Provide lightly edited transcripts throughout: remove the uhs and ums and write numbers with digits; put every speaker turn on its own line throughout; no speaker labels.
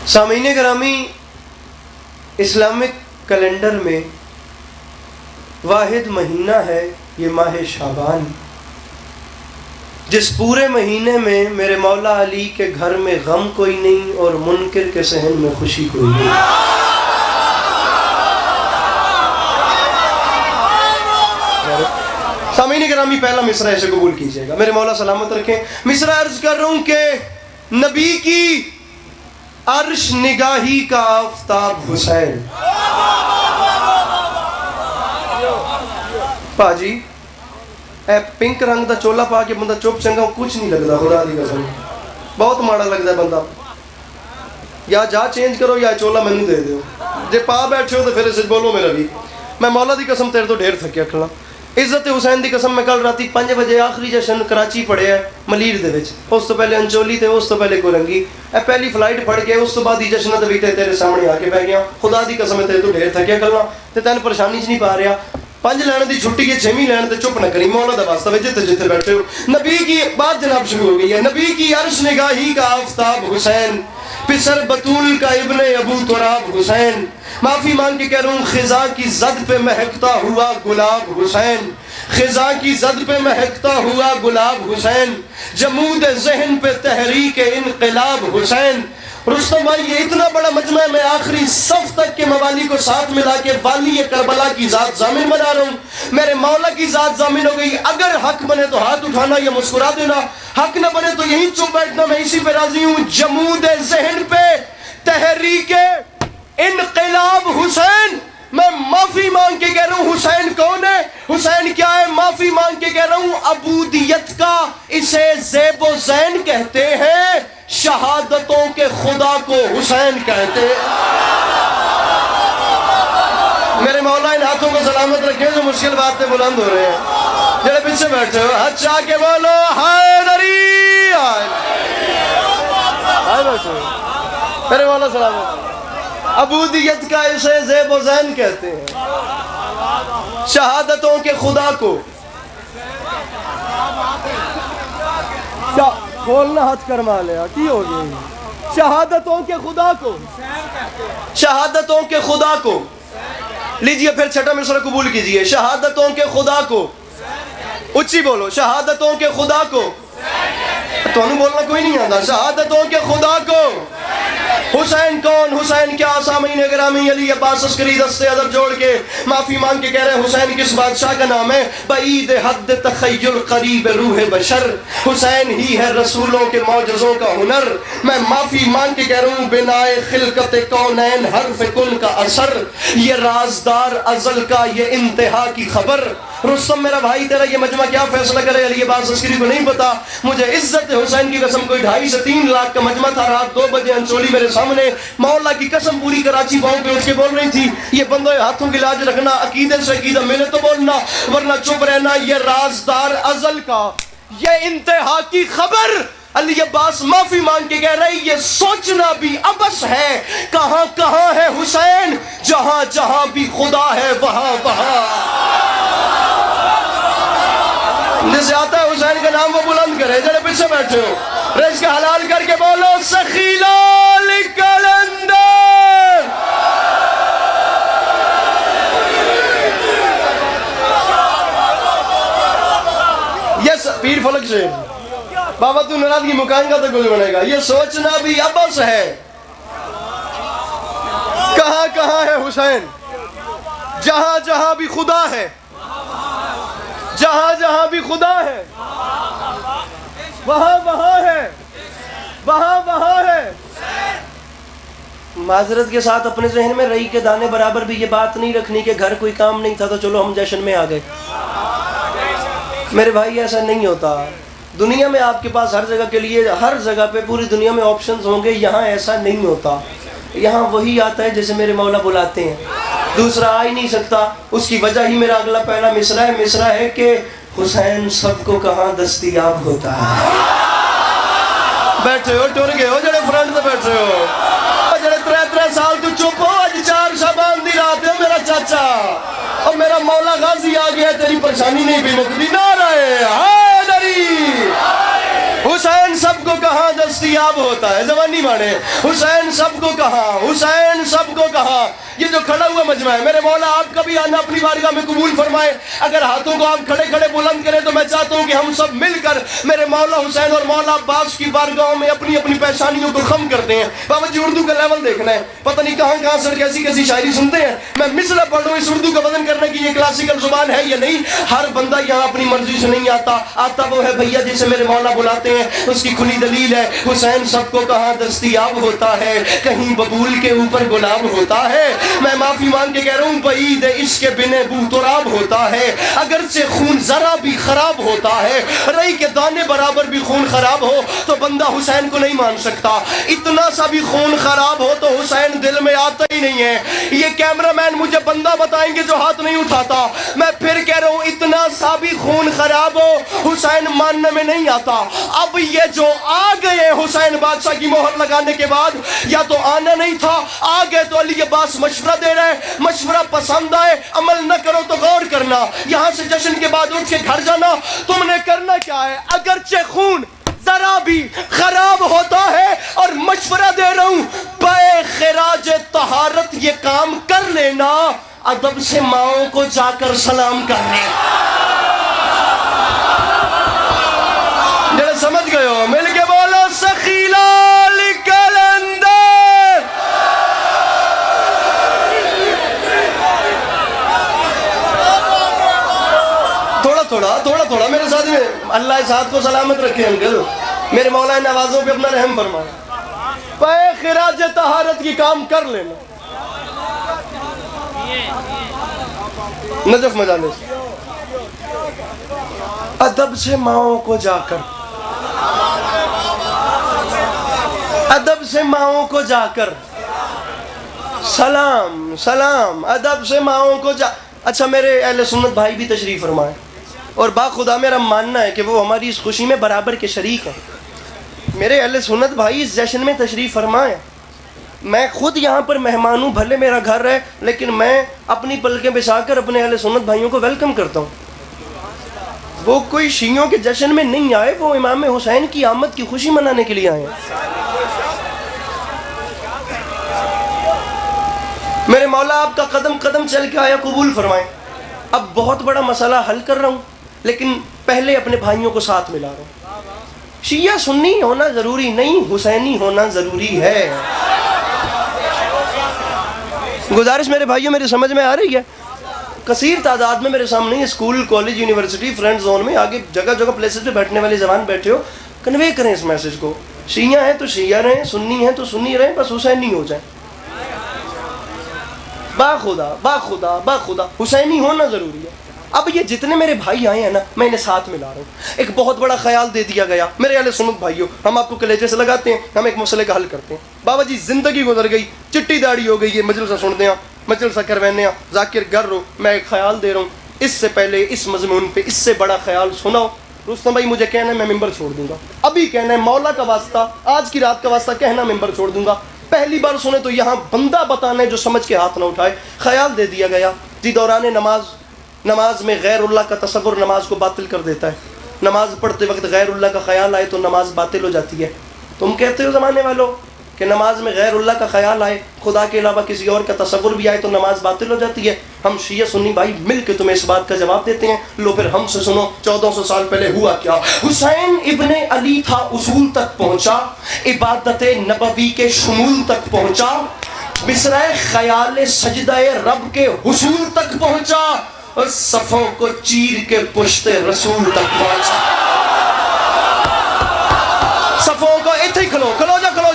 سامعین گرامی، Islamic calendar میں واحد مہینہ ہے یہ ماہ شعبان، جس پورے مہینے میں میرے مولا علی کے گھر میں غم کوئی نہیں اور منکر کے صحن میں خوشی کوئی نہیں۔ سامعین گرامی، پہلا مصرع ایسے قبول کیجئے گا، میرے مولا سلامت رکھیں۔ مصرع عرض کر رہا ہوں کہ نبی کی عرش نگاہی کا آفتاب حسین۔ پاجی اے پنک رنگ دا چولا پا کے بندہ چپ چنگا کچھ نہیں لگتا، خدا دی قسم بہت ماڑا لگتا ہے بندہ۔ یا جا چینج کرو یا چولا میں نہیں دے دیو، جے پا بیٹھے ہو تو پھر اسے بولو میرا بھی، میں مولا دی قسم تیرے تو ڈھیر تھکیا کھلا۔ عزت حسین دی قسم میں کل راتی 5 بجے آخری جشن کراچی پڑھے ہے ملیر دے وچ، اس تو پہلے انچولی تے اس تو پہلے کولنگی، اے پہلی فلائٹ پڑھ کے اس تو بعد ہی جشن دے ویٹے تیرے سامنے آ کے بہ گیا۔ خدا دی قسم ہے تیرے تو ڈھیر تھکیا کھلا تے تین پریشانی چ نہیں پا رہا۔ 5 لین دی چھٹی کے 6ویں لین تے چپ نہ کری، مولا دا واسطہ جتے جتے بیٹھے ہو۔ نبی کی بات جناب شروع ہو گئی ہے۔ نبی کی عرش نگاہی کا آفتاب حسین، پسر بطول کا ابن ابو تراب حسین، معافی مانگ کے کہہ رہا ہوں خزاں کی زد پہ مہکتا ہوا گلاب حسین، خزاں کی زد پہ مہکتا ہوا گلاب حسین، جمود ذہن پہ تحریک انقلاب حسین۔ رستم بھائی یہ اتنا بڑا مجمع ہے، میں آخری صف تک کے موالی کو ساتھ ملا کے والی کربلا کی ذات ضامن بنا رہا ہوں۔ میرے مولا کی ذات ضامن ہو گئی۔ اگر حق بنے تو ہاتھ اٹھانا یا مسکرا دینا، حق نہ بنے تو یہیں چپ بیٹھنا، میں اسی پہ راضی ہوں۔ جمود ذہن پہ تحریک انقلاب حسین، میں معافی مانگ کے کہہ رہا ہوں حسین کون ہے، حسین کیا ہے، معافی مانگ کے کہہ رہا ہوں عبودیت کا اسے زیب و زین کہتے ہیں، شہادتوں کے خدا کو حسین کہتے ہیں۔ میرے مولا ان ہاتھوں کو سلامت رکھیں جو مشکل باتیں بلند ہو رہے ہیں۔ جڑے پیچھے بیٹھے ہو ہاتھ چاہ کے بولو حیدری، ہائے بیٹھو میرے مولا سلامت۔ عبودیت کا اسے زیب و زین کہتے ہیں، شہادتوں کے خدا کو کھولنا ہاتھ کرما لیا کی ہو گئی، شہادتوں کے خدا کو، شہادتوں کے خدا کو لیجئے پھر چھٹا مصرع قبول کیجئے۔ شہادتوں کے خدا کو، اچھی بولو، شہادتوں کے خدا کو، تو انہوں بولنا کوئی نہیں آتا، شہادتوں کے خدا کو۔ حسین کون، حسین کیا، سامعین گرامی علی عباس عسکری دستے ادب جوڑ کے معافی مانگ کے کہہ رہے ہیں حسین کس بادشاہ کا نام ہے، بعید حد تخیل قریب روح بشر، حسین ہی ہے رسولوں کے معجزوں کا ہنر۔ میں معافی مانگ کے کہہ رہا ہوں بنائے خلقت کونین حرف کن کا اثر، یہ رازدار ازل کا یہ انتہا کی خبر۔ رستم میرا بھائی تیرا یہ مجمع کیا فیصلہ کرے علی عباس عسکری کو نہیں پتا، مجھے عزت حسین کی قسم کوئی 2.5 سے 3 لاکھ کا مجمع تھا، رات 2 بجے انچولی میرے سامنے، مولا کی قسم پوری کراچی پاؤں پہ اٹھ کے بول رہی تھی یہ بندوں ہاتھوں کی لاج رکھنا، عقیدے سے عقیدہ ملے تو بولنا ورنہ چپ رہنا، یہ رازدار ازل کا یہ انتہا کی خبر۔ علی عباس معافی مانگ کے کہہ رہے یہ سوچنا بھی عبث ہے، کہاں کہاں ہے حسین، جہاں جہاں بھی خدا ہے وہاں وہاں۔ جسے آتا ہے حسین کا نام وہ بلند کرے، جڑے پیچھے بیٹھے ہو رزق حلال کر کے بولو سخی لال کلندر۔ یہ پیر فلک سے بابا تو ناراضگی مکائیں گا تو کچھ بنے گا، یہ سوچنا بھی عبث ہے، کہاں کہاں ہے حسین، جہاں جہاں بھی خدا ہے، جہاں جہاں بھی خدا ہے وہاں وہاں ہے، وہاں وہاں ہے۔ معذرت کے ساتھ اپنے ذہن میں رئی کے دانے برابر بھی یہ بات نہیں رکھنی کہ گھر کوئی کام نہیں تھا تو چلو ہم جشن میں آ گئے۔ میرے بھائی ایسا نہیں ہوتا، دنیا میں آپ کے پاس ہر جگہ کے لیے ہر جگہ پہ پوری دنیا میں آپشنز ہوں گے، یہاں ایسا نہیں ہوتا، یہاں وہی آتا ہے جیسے میرے مولا بلاتے ہیں، دوسرا آ ہی نہیں سکتا۔ اس کی وجہ ہی میرا اگلا پہلا مصرع ہے کہ حسین سب کو کہاں دستیاب ہوتا ہے۔ بیٹھے ہو ٹر گئے ہو جڑے فرنٹ سے بیٹھے ہو، جڑے 3 سال تو چپ ہو، آج 4 شعبان دی رات ہے میرا چاچا، اور میرا مولا غازی آ گیا، تیری پریشانی نہیں بھی مکتی، نعرہ حیدری۔ حسین سب کو کہاں دستیاب ہوتا ہے؟ زبانی مانے حسین سب کو کہاں، حسین سب کو کہاں. یہ جو کھڑا ہوا مجمع ہے، میرے مولا آپ کا بھی آنا اپنی بارگاہ میں قبول فرمائے. اگر ہاتھوں کو آپ کھڑے کھڑے بلند کریں تو میں چاہتا ہوں کہ ہم سب مل کر میرے مولا حسین اور مولا عباس کی بارگاہوں میں اپنی اپنی پیشانیوں کو خم کرتے ہیں. بابا جی اردو کا لیول دیکھنا ہے، پتہ نہیں کہاں کہاں سے کیسی کیسی شاعری سنتے ہیں. میں مصرع پڑھ رہا ہوں، اس اردو کا وزن کرنے کی یہ کلاسیکل زبان ہے یا نہیں. ہر بندہ یہاں اپنی مرضی سے نہیں آتا وہ ہے بھیا جسے میرے مولا بلاتے ہیں. اس کی کھلی دلیل ہے حسین سب کو کہاں دستیاب ہوتا ہے، کہیں ببول کے اوپر گلاب ہوتا ہے. میں معافی مانگ کے کہہ رہا ہوں بعید عشق کے بنے بو تراب ہوتا ہے. اگرچہ خون ذرا بھی خراب ہوتا ہے، رئی کے دانے برابر بھی خون خراب ہو تو بندہ حسین کو نہیں مان سکتا. اتنا سا بھی خون خراب ہو تو حسین دل میں آتا ہی نہیں ہے. یہ کیمرہ مین مجھے بندہ بتائیں گے جو ہاتھ نہیں اٹھاتا. میں پھر کہہ رہا ہوں اتنا سا بھی خون خراب ہو حسین ماننے میں نہیں آتا. اب یہ جو آ گئے حسین بادشاہ کی مہر لگانے کے بعد، یا تو آنا نہیں تھا، آ گئے تو علی عباس مشورہ دے رہے ہیں، مشورہ پسند آئے عمل نہ کرو تو غور کرنا، یہاں سے جشن کے بعد اٹھ کے گھر جانا. تم نے کرنا کیا ہے؟ اگرچہ خون ذرا بھی خراب ہوتا ہے اور مشورہ دے رہا ہوں بے خراج طہارت یہ کام کر لینا، ادب سے ماؤں کو جا کر سلام کر لے. جڑے سمجھ گئے ہو مل کے بولو سخی لال کلندر. تھوڑا میرے ساتھ میں. اللہ اس ہاتھ کو سلامت رکھے انکل، میرے مولا ان آوازوں پہ اپنا رحم فرمائے. پے خراج طہارت کی کام کر لینا. نجف مجالس ادب سے ماؤں کو جا کر، ادب سے ماؤں کو جا کر سلام سلام، ادب سے ماؤں کو جا. اچھا میرے اہل سنت بھائی بھی تشریف فرمائے، اور باخدا میرا ماننا ہے کہ وہ ہماری اس خوشی میں برابر کے شریک ہیں. میرے اہل سنت بھائی اس جشن میں تشریف فرمائیں. میں خود یہاں پر مہمان ہوں، بھلے میرا گھر ہے، لیکن میں اپنی پلکیں بچھا کر اپنے اہل سنت بھائیوں کو ویلکم کرتا ہوں. وہ کوئی شیعوں کے جشن میں نہیں آئے، وہ امام حسین کی آمد کی خوشی منانے کے لیے آئے ہیں. میرے مولا آپ کا قدم قدم چل کے آیا قبول فرمائیں. اب بہت بڑا مسئلہ حل کر رہا ہوں، لیکن پہلے اپنے بھائیوں کو ساتھ ملا رہا ہوں. شیعہ سنی ہونا ضروری نہیں، حسینی ہونا ضروری ہے. گزارش میرے بھائیوں میری سمجھ میں آ رہی ہے؟ کثیر تعداد میں میرے سامنے school, college, university, friend zone میں آگے جگہ جگہ پلیسز پہ بیٹھنے والے جوان بیٹھے ہو. کنوے کریں اس میسج کو، شیعہ ہیں تو شیعہ رہیں، سنی ہیں تو سنی رہیں، بس حسینی ہو جائیں. باخدا حسینی ہونا ضروری ہے. اب یہ جتنے میرے بھائی آئے ہیں نا، میں انہیں ساتھ ملا رہا ہوں. ایک بہت بڑا خیال دے دیا گیا میرے اہل سنت بھائیوں، ہم آپ کو کلیجے سے لگاتے ہیں، ہم ایک مسئلے کا حل کرتے ہیں. بابا جی زندگی گزر گئی، چٹی داڑھی ہو گئی ہے، مجلسہ سنتے ہیں، مجلسہ کروینے ہیں، ذاکر گر رو. میں ایک خیال دے رہا ہوں، اس سے پہلے اس مضمون پہ اس سے بڑا خیال سناؤ. رستم بھائی مجھے کہنا ہے میں ممبر چھوڑ دوں گا، ابھی کہنا ہے مولا کا واسطہ، آج کی رات کا واسطہ کہنا ممبر چھوڑ دوں گا. پہلی بار سنے تو یہاں بندہ بتانا ہے جو سمجھ کے ہاتھ نہ اٹھائے. خیال دے دیا گیا جی دوران نماز میں غیر اللہ کا تصور نماز کو باطل کر دیتا ہے. نماز پڑھتے وقت غیر اللہ کا خیال آئے تو نماز باطل ہو جاتی ہے. تم کہتے ہو زمانے والوں کہ نماز میں غیر اللہ کا خیال آئے، خدا کے علاوہ کسی اور کا تصور بھی آئے تو نماز باطل ہو جاتی ہے. ہم شیعہ سنی بھائی مل کے تمہیں اس بات کا جواب دیتے ہیں. لو پھر ہم سے سنو 1400 سال پہلے ہوا کیا. حسین ابن علی تھا، اصول تک پہنچا، عبادت نبوی کے شمول تک پہنچا، مصرع خیال سجدہ رب کے حصول تک پہنچا، اور صفوں کو چیر کے پشت رسول تک پہنچا. صفوں کو اتھے ہی کھلو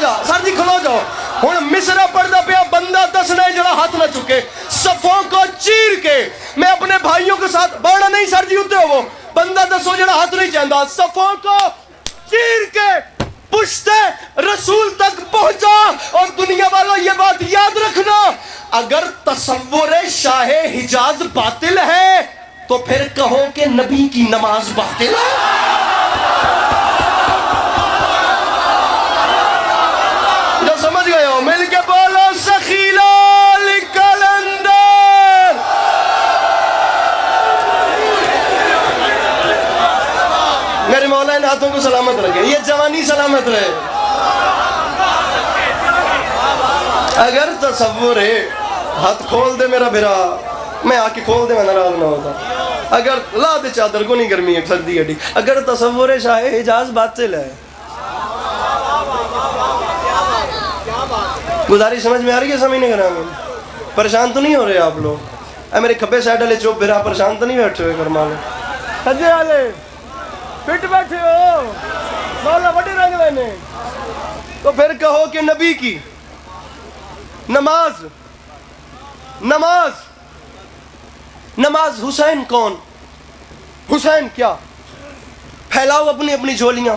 جا سر جی کھلو جاؤ. ہن مصرع پڑھدا پیا بندہ دسنا ہے جڑا ہاتھ نہ چکے. صفوں کو چیر کے میں اپنے بھائیوں کے ساتھ بانا نہیں سر جی اتنے ہو بندہ دسو جڑا ہاتھ نہیں چاہتا. صفوں کو چیر کے پشت رسول تک پہنچا. اور دنیا والوں یہ بات یاد رکھنا، اگر تصور شاہ حجاز باطل ہے تو پھر کہو کہ نبی کی نماز باطل ہے. جو سمجھ گئے ہو مل کے بولو سخی لال کلندر. میرے مولا ان ہاتھوں کو سلامت رکھے، یہ جوانی سلامت رہے۔ اگر تصور ہے ہاتھ کھول دے میرا بھرا، میں آ کے کھول دے میں ناراض نہ ہوتا، اگر لا دے چادر کو نہیں گرمی ہے سردی ہڈی، اگر تصور ہے شاہ حجاز باطل ہے۔ گزارش سمجھ میں آ رہی ہے؟ سمجھ نہیں کراں گے؟ پریشان تو نہیں ہو رہے آپ لوگ؟ اے میرے کھبے سائڈ والے چوپ بھرا پریشان تو نہیں بیٹھے ہوئے کرما لے؟ سجے والے فٹ بیٹھے ہو، مولا وڈی رنگ لینے۔ تو پھر کہو کہ نبی کی نماز، نماز نماز حسین کون؟ حسین کیا؟ پھیلاؤ اپنی اپنی جھولیاں،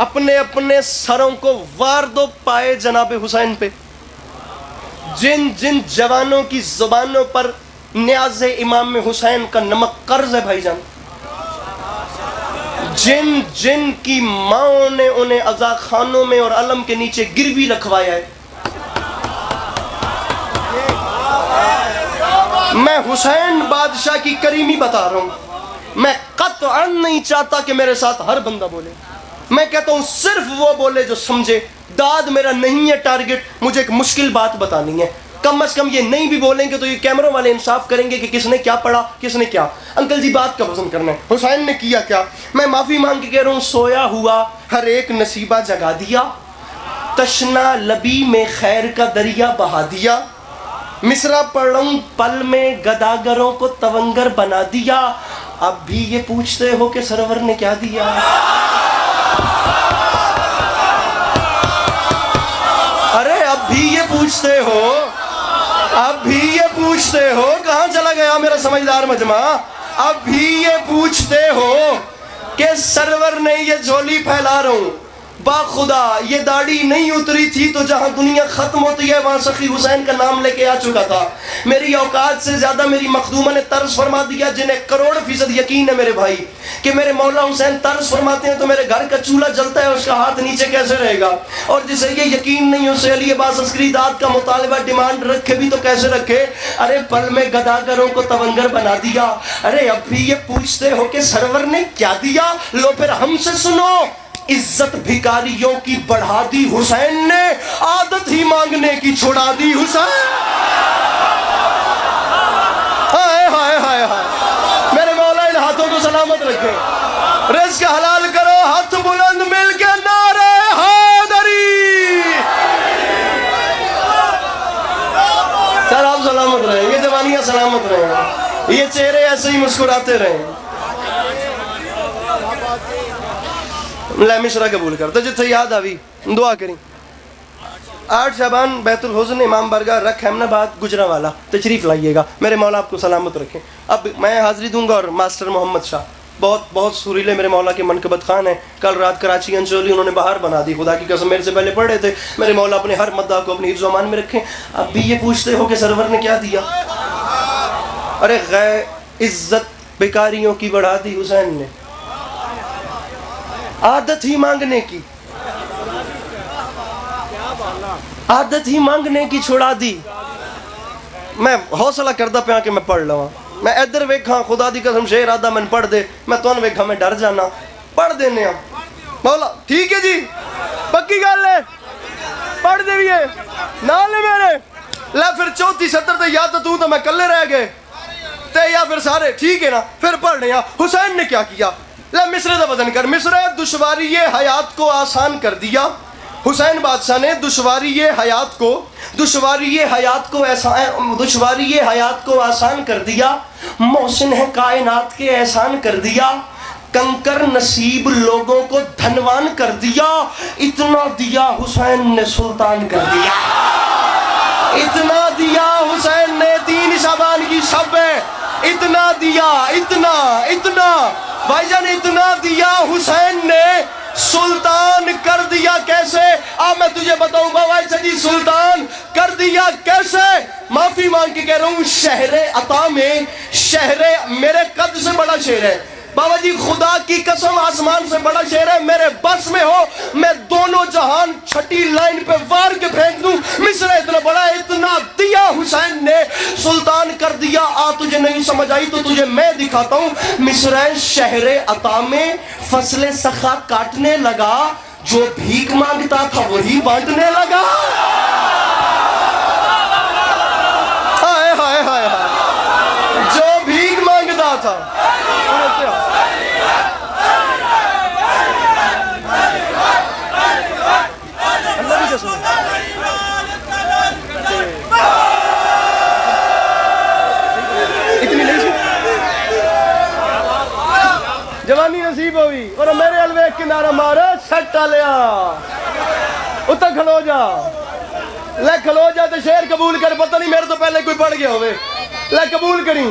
اپنے اپنے سروں کو وار دو پائے جناب حسین پہ۔ جن جن جوانوں کی زبانوں پر نیاز امام حسین کا نمک قرض ہے بھائی جان، جن جن کی ماں نے انہیں عزا خانوں میں اور علم کے نیچے گروی رکھوایا ہے، میں حسین بادشاہ کی کریمی بتا رہا ہوں۔ میں قطعاً نہیں چاہتا کہ میرے ساتھ ہر بندہ بولے، میں کہتا ہوں صرف وہ بولے جو سمجھے۔ داد میرا نہیں ہے ٹارگٹ، مجھے ایک مشکل بات بتانی ہے، کم از کم یہ نہیں بھی بولیں گے تو یہ کیمروں والے انصاف کریں گے کہ کس نے کیا پڑھا، کس نے کیا۔ انکل جی بات کا وزن کرنا ہے، حسین نے کیا کیا؟ میں معافی مانگ کے کہہ رہا ہوں، سویا ہوا ہر ایک نصیبہ جگا دیا، تشنا لبی میں خیر کا دریا بہا دیا، مصرع پڑھوں پل میں گداگروں کو تونگر بنا دیا، اب بھی یہ پوچھتے ہو کہ سرور نے کیا دیا؟ ارے اب بھی یہ پوچھتے ہو، اب بھی یہ پوچھتے ہو، کہاں چلا گیا میرا سمجھدار مجمع؟ اب بھی یہ پوچھتے ہو کہ سرور نے یہ جھولی پھیلا رہا ہوں، با خدا یہ داڑھی نہیں اتری تھی تو جہاں دنیا ختم ہوتی ہے وہاں سخی حسین کا نام لے کے آ چکا تھا۔ میری اوقات سے زیادہ میری مخدومہ نے طرز فرما دیا، جنہیں 1,00,00,000% یقین ہے میرے بھائی کہ میرے مولا حسین طرز فرماتے ہیں تو میرے گھر کا چولہا جلتا ہے، اس کا ہاتھ نیچے کیسے رہے گا؟ اور جسے یہ یقین نہیں اسے علی عباس عسکری داد کا مطالبہ ڈیمانڈ رکھے بھی تو کیسے رکھے؟ ارے پل میں گداگروں کو تونگر بنا دیا، ارے اب بھی یہ پوچھتے ہو کہ سرور نے کیا دیا؟ لو پھر ہم سے سنو، عزت بھکاریوں کی بڑھا دی حسین نے، عادت ہی مانگنے کی چھڑا دی حسین۔ ہائے ہائے ہائے ہائے، میرے مولا ان ہاتھوں کو سلامت رکھے، رزق حلال کرو، ہاتھ بلند مل کے نعرہ حیدری۔ سر آپ سلامت رہیں، یہ جوانیاں سلامت رہیں، یہ چہرے ایسے ہی مسکراتے رہیں۔ لے مشرہ قبول کر تو جتھے یاد آوی دعا کریں۔ 8 شعبان بیت الحزن امام بارگاہ رکھ احمدآباد گجرانوالہ تشریف لائیے گا، میرے مولا آپ کو سلامت رکھیں۔ اب میں حاضری دوں گا اور ماسٹر محمد شاہ بہت سریلے میرے مولا کے منقبت خان ہیں، کل رات کراچی انچولی انہوں نے باہر بنا دی، خدا کی قسم میرے سے پہلے پڑھ رہے تھے، میرے مولا اپنے ہر مدعا کو اپنی حفظ و امان میں رکھیں۔ اب بھی یہ پوچھتے ہو کہ سرور نے کیا دیا؟ ارے غیر عزت بیکاریوں کی بڑھا دی حسین نے، عادت ہی مانگنے کی، عادت ہی مانگنے کی چھڑا دی۔ میں حوصلہ کردہ پہ کہ میں پڑھ لوں، میں ادھر ویکھاں خدا دی قسم شیر آدھا میں پڑھ دے، میں تو ویکھاں میں ڈر جانا، پڑھ دینے ہاں مولا ٹھیک ہے جی، پکی گل ہے، پڑھ دے بھی ہے نال میرے لے، پھر 34-70 تے یا تو میں کلے رہ گئے تے یا پھر سارے ٹھیک ہے نا، پھر پڑھ رہے ہیں حسین نے کیا کیا۔ لے مصرے دا بدن کر، مصرے دشواری حیات کو آسان کر دیا، حسین بادشاہ نے دشواری حیات کو آسان کر دیا، محسن ہے کائنات کے احسان کر دیا، کنکر نصیب لوگوں کو دھنوان کر دیا، اتنا دیا حسین نے سلطان کر دیا، اتنا دیا حسین نے 3 شعبان کی شب ہے، اتنا دیا، اتنا بھائی جان اتنا دیا حسین نے سلطان کر دیا۔ کیسے؟ میں تجھے بتاؤں گا بھائی جی، سلطان کر دیا کیسے؟ معافی مانگ کے کہہ رہا ہوں، شہر عطا میں، شہر میرے قد سے بڑا شہر ہے، بابا جی خدا کی قسم آسمان سے بڑا شعر ہے، میرے بس میں ہو میں دونوں جہان چھٹی لائن پہ وار کے پھینک دوں. مصر اتنا بڑا ہے، اتنا دیا حسین نے، سلطان کر دیا. تجھے نہیں سمجھ آئی تو تجھے میں دکھاتا ہوں. مصر شہر عطا میں فصل سخا کاٹنے لگا، جو بھیک مانگتا تھا وہی بانٹنے لگا. ہائے ہائے ہائے ہائے، جو بھیک مانگتا تھا. اتنی نہیں سی جوانی نصیب ہوئی اور میرے الوے کنارہ مارا سٹا لیا. اتنا کھلو جا، لے کھلو جا تے شعر قبول کر. پتہ نہیں میرے تو پہلے کوئی پڑھ گیا ہوئے. لے قبول کریں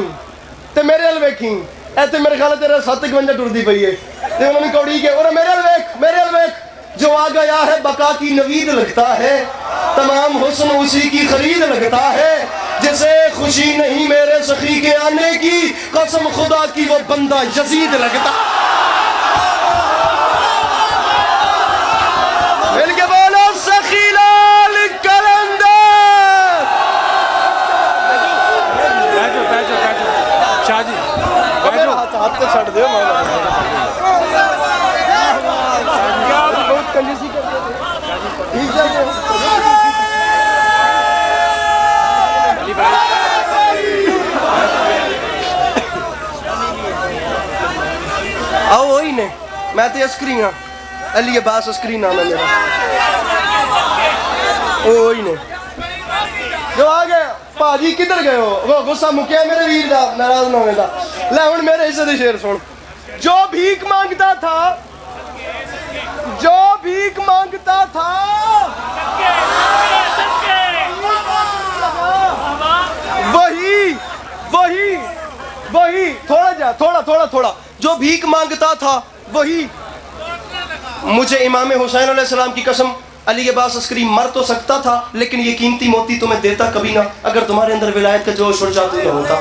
تے میرے الوے کھیں. ایتے میرے خیال ہے تیرے 751 ٹردی پئی ہے تے انہوں نے کوڑی کے اور میرے الوے جو آ گیا ہے بقا کی نوید لگتا ہے، تمام حسن اسی کی خرید لگتا ہے. جسے خوشی نہیں میرے سخی کے آنے کی، قسم خدا کی وہ بندہ یزید لگتا. مل کے بولو سخی لال کلندر.
شاہ جی
ہاتھ کو چھڑ دے بہت کنجوسی آؤ وہی نے. میں تو عسکری ہاں، علی عباس عسکری نام ہے میرا. وہی نے جو آ گئے. پاجی کدھر گئے ہو؟ وہ غصہ مکیا میرے ویر دا، ناراض نہ ہوئے دا. لے ہن میرے حصے دے شعر سن. جو بھیک مانگتا تھا، جو بھیک مانگتا تھا، وہی تھوڑا جو بھیک مانگتا تھا وہی. مجھے امام حسین علیہ السلام کی قسم، علی عباس عسکری مر تو سکتا تھا لیکن یہ قیمتی موتی تمہیں دیتا کبھی نہ اگر تمہارے اندر ولایت کا جوش اور جادو نہ ہوتا.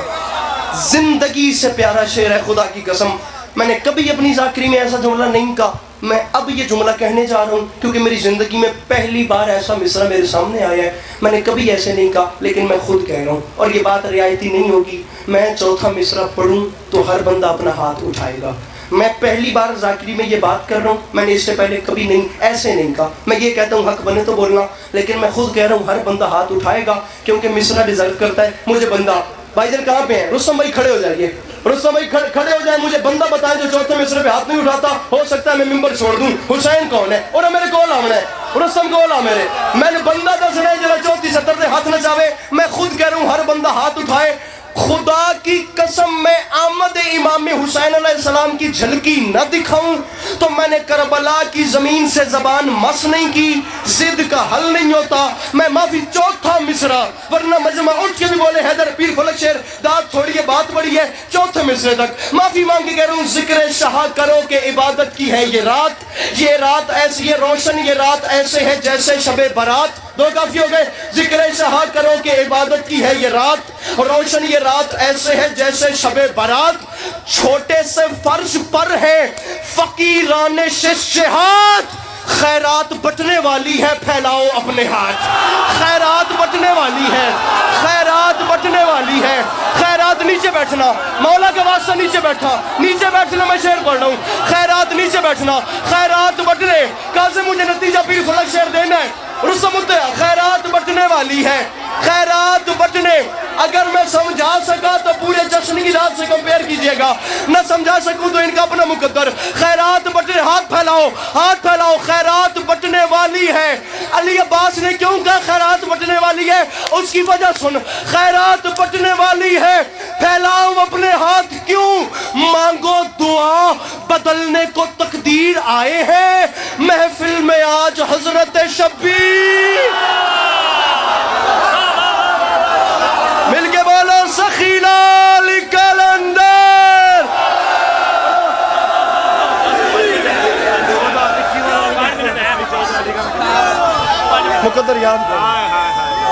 زندگی سے پیارا شعر ہے خدا کی قسم. میں نے کبھی اپنی ذاکری میں ایسا جملہ نہیں کہا. میں اب یہ جملہ کہنے جا رہا ہوں کیونکہ میری زندگی میں پہلی بار ایسا مصرع میرے سامنے آیا ہے. میں نے کبھی ایسے نہیں کہا لیکن میں خود کہہ رہا ہوں اور یہ بات رعایتی نہیں ہوگی. میں چوتھا مصرع پڑھوں تو ہر بندہ اپنا ہاتھ اٹھائے گا. میں پہلی بار ذاکری میں یہ بات کر رہا ہوں. میں نے اس سے پہلے کبھی نہیں ایسے نہیں کہا. میں یہ کہتا ہوں حق بنے تو بولنا، لیکن میں خود کہہ رہا ہوں ہر بندہ ہاتھ اٹھائے گا کیونکہ مصرع ڈیزرو کرتا ہے. مجھے بندہ، بھائی جان کہاں پہ ہیں؟ رستم بھائی کھڑے ہو جائیے. رستم بھائی کھڑے ہو جائیں. مجھے بندہ بتائیں جو چوتھے مصرع پہ ہاتھ نہیں اٹھاتا. ہو سکتا ہے میں ممبر چھوڑ دوں. حسین کون ہے؟ اور میرے کول آمنا ہے. رستم کول آ میرے. میں نے بندہ دسنا ہے جڑا چوتھی ستر دے ہاتھ نہ جاوے. میں خود کہہ رہا ہوں ہر بندہ ہاتھ اٹھائے. خدا کی قسم میں آمد امام حسین علیہ السلام کی جھلکی نہ دکھاؤں تو میں نے کربلا کی زمین سے زبان مس نہیں کی. ضد کا حل نہیں ہوتا. میں معافی چوتھا مصرع، ورنہ مجمع اٹھ کے بھی بولے حیدر پیر فلک شیر داد تھوڑی ہے بات بڑی ہے. چوتھے مصرع تک معافی مانگ کے کہہ رہا ہوں ذکر شاہ کرو کہ عبادت کی ہے یہ رات. یہ رات ایسی ہے روشن، یہ رات ایسے ہے جیسے شب برات. دو کافی ہو گئے. ذکر شاہ کرو کہ عبادت کی ہے یہ رات، روشن یہ رات ایسے ہے جیسے شب برات. چھوٹے سے فرش پر ہے فقیران شہاد. خیرات بٹنے والی ہے پھیلاؤ اپنے ہاتھ. خیرات بٹنے والی ہے، خیرات بٹنے والی ہے. خیرات نیچے بیٹھنا، مولا کے واسطے نیچے بیٹھا، نیچے بیٹھنا. میں شعر پڑھ رہا ہوں. خیرات نیچے بیٹھنا، خیرات بٹنے. کاظم مجھے نتیجہ پیر فلک شعر دینا ہے. رستم خیرات بٹنے والی ہے، خیرات بٹنے. اگر میں سمجھا سکا تو پورے جشن کی رات سے کمپیئر کیجئے گا، نہ سمجھا سکوں تو ان کا اپنا مقدر. خیرات بٹنے، ہاتھ پھیلاؤ، ہاتھ پھیلاؤ. خیرات بٹنے والی ہے. علی عباس نے کیوں کہا خیرات بٹنے والی ہے؟ اس کی وجہ سن. خیرات بٹنے والی ہے، پھیلاؤ اپنے ہاتھ. کیوں؟ مانگو دعا، بدلنے کو تقدیر آئے ہیں محفل میں آج حضرت شبیر. مل کے بولو سخی لال کلندر. مقدر یاد کرو.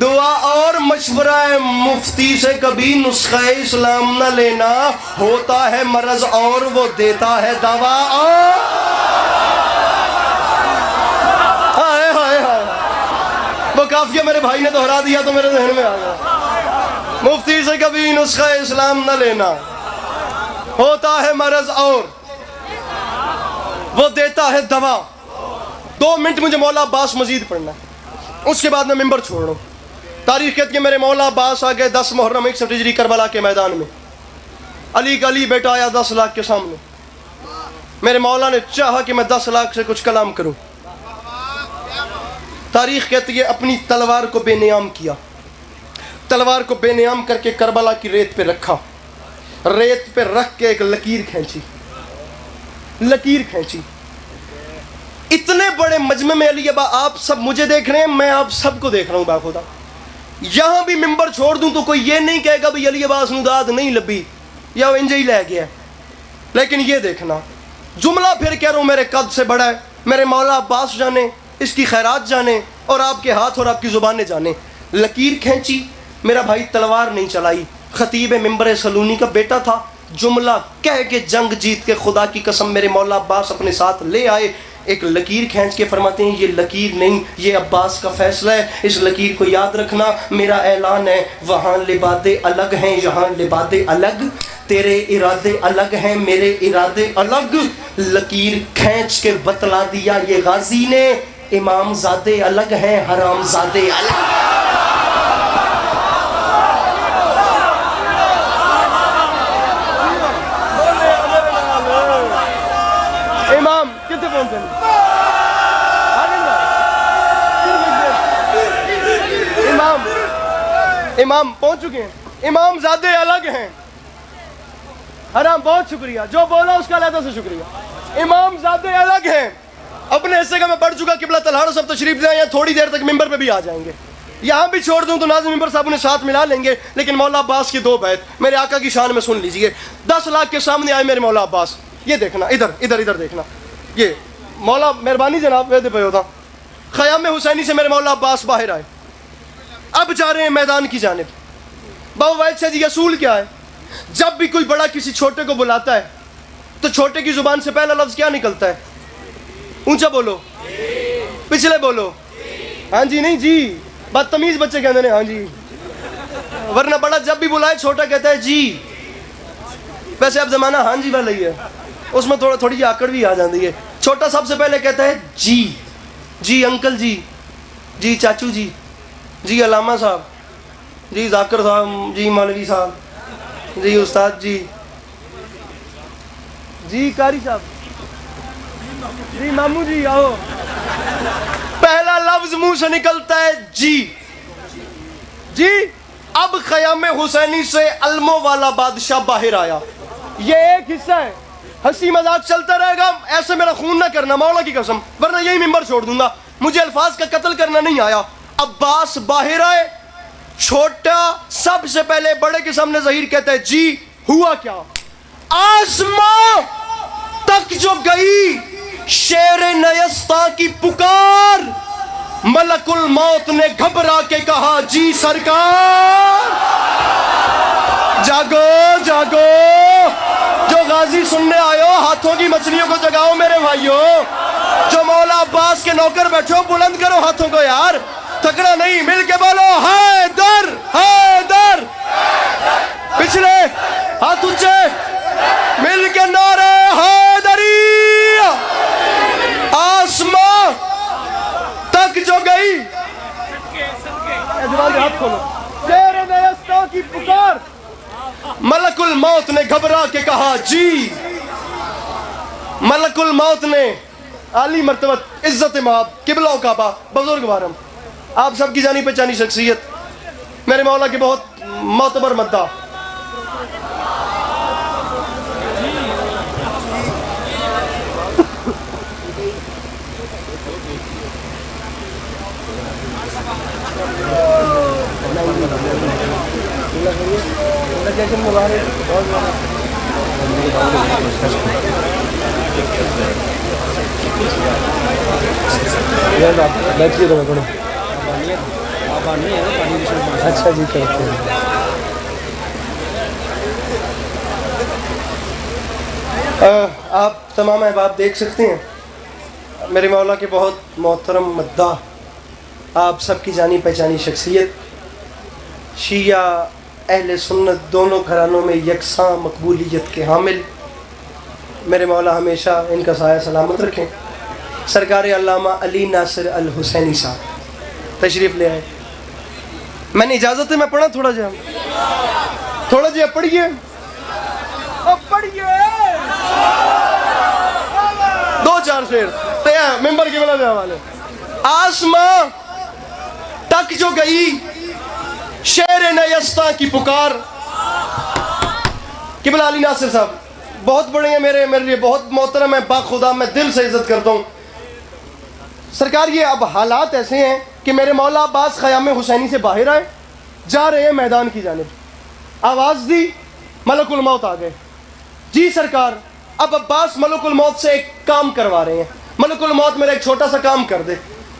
دعا اور مشورہ مفتی سے کبھی نسخہ اسلام نہ لینا، ہوتا ہے مرض اور وہ دیتا ہے دوا اور ہائے ہائے ہائے، وہ قافیہ میرے بھائی نے دہرا دیا تو میرے ذہن میں آ گیا۔ مفتی سے کبھی نسخہ اسلام نہ لینا، ہوتا ہے مرض اور وہ دیتا ہے دوا۔ 2 منٹ مجھے مولا عباس مزید پڑھنا ہے، اس کے بعد میں ممبر چھوڑ رہا ہوں۔ تاریخ کہتی ہے میرے مولا عباس آ گئے 10 محرم 61 ہجری کربلا کے میدان میں۔ علی کا علی بیٹا آیا 10 لاکھ کے سامنے۔ میرے مولا نے چاہا کہ میں 10 لاکھ سے کچھ کلام کروں۔ تاریخ کہتی ہے اپنی تلوار کو بے نیام کیا، تلوار کو بے نیام کر کے کربلا کی ریت پہ رکھا، ریت پہ رکھ کے ایک لکیر کھینچی، لکیر کھینچی۔ اتنے بڑے مجمع میں علی ابا آپ سب مجھے دیکھ رہے ہیں، میں آپ سب کو دیکھ رہا ہوں باخدا۔ یہاں بھی ممبر چھوڑ دوں تو کوئی یہ نہیں کہے گا بھی علی عباس نداد نہیں لبی یا وہ انجے ہی لے گیا۔ لیکن یہ دیکھنا جملہ پھر کہہ رہا ہوں میرے قد سے بڑا ہے، میرے مولا عباس جانے، اس کی خیرات جانے، اور آپ کے ہاتھ اور آپ کی زبانیں جانے۔ لکیر کھینچی، میرا بھائی تلوار نہیں چلائی، خطیب ممبر سلونی کا بیٹا تھا، جملہ کہہ کے جنگ جیت کے خدا کی قسم میرے مولا عباس اپنے ساتھ لے آئے۔ ایک لکیر کھینچ کے فرماتے ہیں یہ لکیر نہیں، یہ عباس کا فیصلہ ہے، اس لکیر کو یاد رکھنا، میرا اعلان ہے، وہاں لبادے الگ ہیں یہاں لبادے الگ، تیرے ارادے الگ ہیں میرے ارادے الگ۔ لکیر کھینچ کے بتلا دیا یہ غازی نے، امام زادے الگ ہیں حرام زادے الگ۔ امام کتنے پہنچے؟ امام پہنچ چکے ہیں، امام زادے الگ ہیں حرام، بہت شکریہ، جو بولا اس کا علیحدہ سے شکریہ۔ امام زادے الگ ہیں، اپنے حصے کا میں پڑھ چکا، قبلہ تلہاڑ سب تشریف لے آئے، تھوڑی دیر تک ممبر پہ بھی آ جائیں گے۔ یہاں بھی چھوڑ دوں تو ناظم ممبر صاحب انہیں ساتھ ملا لیں گے، لیکن مولا عباس کی 2 بیت میرے آقا کی شان میں سن لیجئے۔ 10 لاکھ کے سامنے آئے میرے مولا عباس، یہ دیکھنا ادھر ادھر ادھر دیکھنا، یہ مولا مہربانی جناب ویدے پہ ہوتا۔ خیام حسینی سے میرے مولا عباس باہر آئے، اب جا رہے ہیں میدان کی جانب۔ بابا واحد شاہ جی اصول کیا ہے؟ جب بھی کوئی بڑا کسی چھوٹے کو بلاتا ہے تو چھوٹے کی زبان سے پہلا لفظ کیا نکلتا ہے؟ اونچا بولو، پچھلے بولو، ہاں جی نہیں جی، بدتمیز بچے کہتے ہیں ہاں جی، ورنہ بڑا جب بھی بلائے چھوٹا کہتا ہے جی۔ ویسے اب زمانہ ہاں جی والا ہی ہے، اس میں تھوڑی آکڑ بھی آ جاتی ہے۔ چھوٹا سب سے پہلے کہتا ہے جی، جی انکل جی، جی چاچو جی، جی علامہ صاحب، جی ذاکر صاحب، جی مولوی صاحب، جی استاد جی، جی قاری صاحب، جی مامو جی آؤ۔ پہلا لفظ منہ سے نکلتا ہے جی جی۔ اب خیام حسینی سے علموں والا بادشاہ باہر آیا، یہ ایک حصہ ہے، ہنسی مذاق چلتا رہے گا، ایسے میرا خون نہ کرنا مولا کی قسم، ورنہ یہی ممبر چھوڑ دوں گا، مجھے الفاظ کا قتل کرنا نہیں آیا۔ عباس باہر آئے، چھوٹا سب سے پہلے بڑے کے سامنے ظہیر کہتا ہے جی ہوا کیا؟ آسماں تک جو گئی شیر نیستا کی پکار، ملک الموت نے گھبرا کے کہا جی سرکار۔ جاگو جاگو، جو غازی سننے آئے ہو ہاتھوں کی مچھلیوں کو جگاؤ میرے بھائیو، جو مولا عباس کے نوکر بیٹھو بلند کرو ہاتھوں کو یار، تھکنا نہیں، مل کے بولو حیدر حیدر، پچھلے ہاتھ اونچے، مل کے نعرے حیدری۔ آسماں تک جو گئی، ہاتھ کھولو، شیر نیستا کی پکار، ملک الموت نے گھبرا کے کہا جی۔ ملک الموت نے عالی مرتبت عزت مآب قبلہ و کعبہ بزرگ وارم آپ سب کی جانی پہچانی شخصیت، میرے مولا کے بہت معتبر مداح، اچھا جی کرتے ہیں. آپ تمام احباب دیکھ سکتے ہیں میرے مولا کے بہت محترم مداح، آپ سب کی جانی پہچانی شخصیت، شیعہ اہل سنت دونوں گھرانوں میں یکساں مقبولیت کے حامل. میرے مولا ہمیشہ ان کا سایہ سلامت رکھیں. سرکار علامہ علی ناصر الحسینی صاحب تشریف لے آئے. میں نے اجازت ہے میں پڑھا تھوڑا جی پڑھیے دو چار شعر ممبر کے بلا دے حوالے. آسماں تک جو گئی شیر نیستاں کی پکار. قبلہ علی ناصر صاحب بہت بڑے ہیں، میرے لیے بہت محترم ہیں، باخدا میں دل سے عزت کرتا ہوں. سرکار یہ اب حالات ایسے ہیں کہ میرے مولا عباس خیام حسینی سے باہر آئے، جا رہے ہیں میدان کی جانب. آواز دی، ملک الموت آ گئے. جی سرکار اب عباس ملک الموت سے ایک کام کروا رہے ہیں، ملک الموت میرا ایک چھوٹا سا کام کر دے.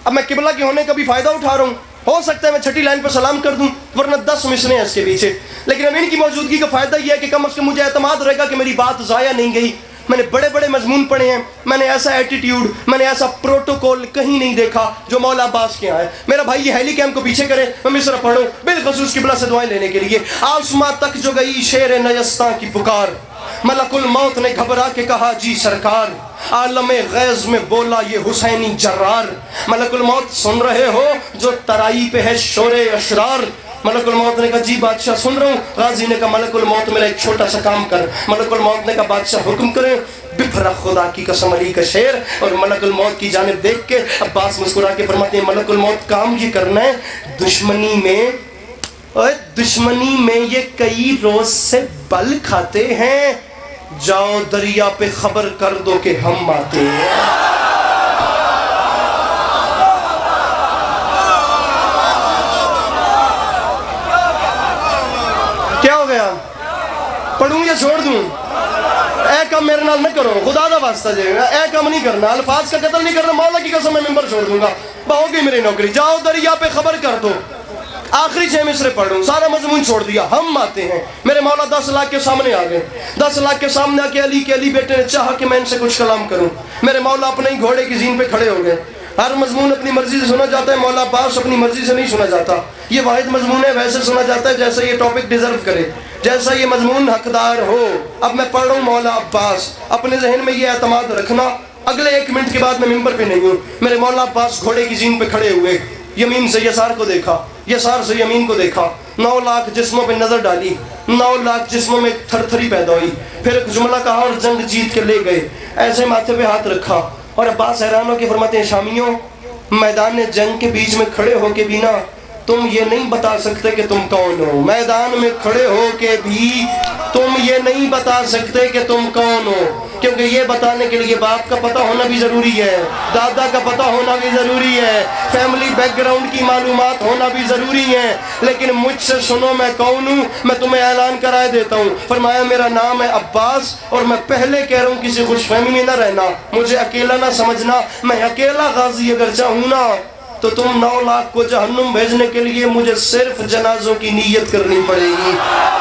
اب میں قبلہ کے ہونے کا بھی فائدہ اٹھا رہا ہوں، ہو سکتا ہے میں چھٹی لائن پر سلام کر دوں ورنہ 10 مصریں ہیں اس کے پیچھے، لیکن اب ان کی موجودگی کا فائدہ یہ ہے کہ کم از کم مجھے اعتماد رہے گا کہ میری بات ضائع نہیں گئی. میں نے بڑے بڑے مضمون پڑھے ہیں، میں نے ایسا ایٹیٹیوڈ، میں نے ایسا پروٹوکول کہیں نہیں دیکھا جو مولا عباس کے آئے. میرا بھائی یہ ہیلی کیمپ کو پیچھے کرے، میں مصرع پڑھوں بالخصوص قبلہ سے دعائیں لینے کے لیے. آسماں تک جو گئی شیر نیستاں کی پکار، ملک الموت نے گھبرا کے کہا جی سرکار. عالم غیظ میں بولا یہ حسینی جرار، ملک الموت سن رہے ہو جو ترائی پہ ہے شور اشرار. ملک الموت نے کہا جی بادشاہ سن رہا ہوں. غازی نے کہا ملک الموت میرا ایک چھوٹا سا کام کر. ملک الموت نے کہا بادشاہ حکم کریں. بپھرا خدا کی قسم علی کا شعر اور ملک الموت کی جانب دیکھ کے عباس مسکرا کے فرماتے ہیں ملک الموت کام یہ کرنا ہے، دشمنی میں یہ کئی روز سے بل کھاتے ہیں، جاؤ دریا پہ خبر کر دو کہ ہم آتے ہیں. کیا ہو گیا؟ پڑھوں یا چھوڑ دوں؟ اے کام میرے نال نہ کرو، خدا دا واسطہ جائے گا، اے کام نہیں کرنا، الفاظ کا قتل نہیں کرنا. مولا کی قسم میں ممبر چھوڑ دوں گا، بہو گئی میری نوکری. جاؤ دریا پہ خبر کر دو. آخری 6 مصرے پڑھوں، سارا مضمون چھوڑ دیا. ہم آتے ہیں. میرے مولا 10 لاکھ کے سامنے آ گئے. 10 لاکھ کے سامنے آ کے علی بیٹے نے چاہا کہ میں ان سے کچھ کلام کروں. میرے مولا اپنے ہی گھوڑے کی زین پہ کھڑے ہو گئے. ہر مضمون اپنی مرضی سے سنا جاتا ہے، مولا عباس اپنی مرضی سے نہیں سنا جاتا. یہ واحد مضمون ہے، ویسے سنا جاتا ہے جیسا یہ ٹاپک ڈیزرو کرے، جیسا یہ مضمون حقدار ہو. اب میں پڑھ رہا ہوں مولا عباس. اپنے ذہن میں یہ اعتماد رکھنا اگلے 1 منٹ کے بعد میں ممبر پہ نہیں ہوں. میرے مولا عباس گھوڑے کی زین پہ کھڑے ہوئے، یمین سے یسار کو دیکھا، یسار سے یمین کو دیکھا. 9 لاکھ جسموں پہ نظر ڈالی، 9 لاکھ جسموں میں تھر تھری پیدا ہوئی. پھر ایک جملہ کہا اور جنگ جیت کے لے گئے. ایسے ماتھے پہ ہاتھ رکھا اور عباس حیران ہو کے فرماتے ہیں شامیوں، میدان جنگ کے بیچ میں کھڑے ہو کے بھی نا تم یہ نہیں بتا سکتے کہ تم کون ہو. میدان میں کھڑے ہو کے بھی تم یہ نہیں بتا سکتے کہ تم کون ہو، کیونکہ یہ بتانے کے لیے باپ کا پتہ ہونا بھی ضروری ہے، دادا کا پتہ ہونا بھی ضروری ہے، فیملی بیک گراؤنڈ کی معلومات ہونا بھی ضروری ہے. لیکن مجھ سے سنو میں کون ہوں، میں تمہیں اعلان کرائے دیتا ہوں. فرمایا میرا نام ہے عباس اور میں پہلے کہہ رہا ہوں کسی خوش فہمی میں نہ رہنا، مجھے اکیلا نہ سمجھنا. میں اکیلا غازی اگر چاہوں نا تو تم 9 لاکھ کو جہنم بھیجنے کے لیے مجھے صرف جنازوں کی نیت کرنی پڑے گی،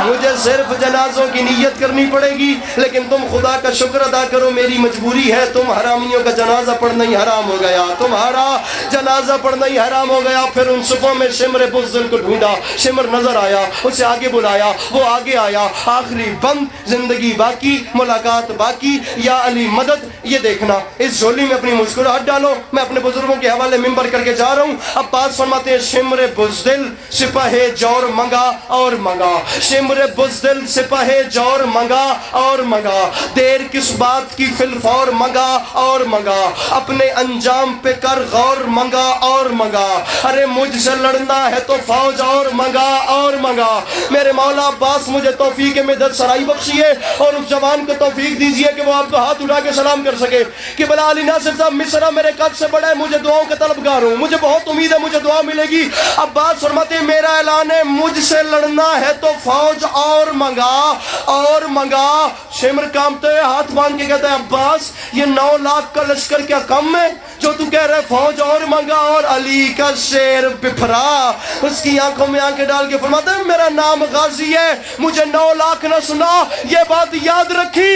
مجھے صرف جنازوں کی نیت کرنی پڑے گی. لیکن تم خدا کا شکر ادا کرو، میری مجبوری ہے. تم حرامیوں کا جنازہ پڑھنا ہی حرام ہو گیا، تمہارا جنازہ پڑھنا ہی حرام ہو گیا. پھر ان صفوں میں شمر بزدل کو ڈھونڈا، شمر نظر آیا، اسے آگے بلایا، وہ آگے آیا. آخری بند، زندگی باقی، ملاقات باقی، یا علی مدد. یہ دیکھنا اس جھولی میں اپنی مسکراہٹ ڈالو. میں اپنے بزرگوں کے حوالے ممبر کر کے جا رہا ہوں. عباس فرماتے ہیں شمر بزدل سپاہ جور منگا اور منگا، شمر بزدل سپاہ جور منگا اور منگا، دیر کس بات کی فی الفور منگا اور منگا، اپنے انجام پہ کر غور منگا اور منگا. ارے مجھ سے لڑنا ہے تو فوج اور منگا اور منگا. میرے مولا عباس مجھے توفیق مدد سرائی بخشیے اور اس جوان کو توفیق دیجیے کہ وہ آپ کو ہاتھ اٹھا کے سلام کر سکے. کہ بلا علی ناصر صاحب مصرع میرے قد سے بڑا ہے، مجھے دعاؤں کا طلبگار ہوں، مجھے مجھے بہت امید ہے مجھے دعا ملے گی. عباس فرماتے ہیں میرا اعلان ہے مجھ سے لڑنا ہے تو فوج اور منگا. شمر کامتے ہاتھ باندھ کے کہتا ہے عباس یہ 9 لاکھ کا لشکر کیا کم ہے جو تو کہہ رہے فوج اور منگا. اور علی کا شیر بپھرا اس کی آنکھوں میں آنکھیں ڈال کے فرماتا ہے میرا نام غازی ہے, مجھے 9 لاکھ نہ سنا, یہ بات یاد رکھی.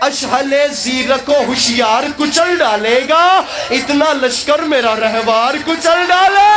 اشحلے زیرک و ہوشیار کچل ڈالے گا, اتنا لشکر میرا رہوار کچل ڈالے.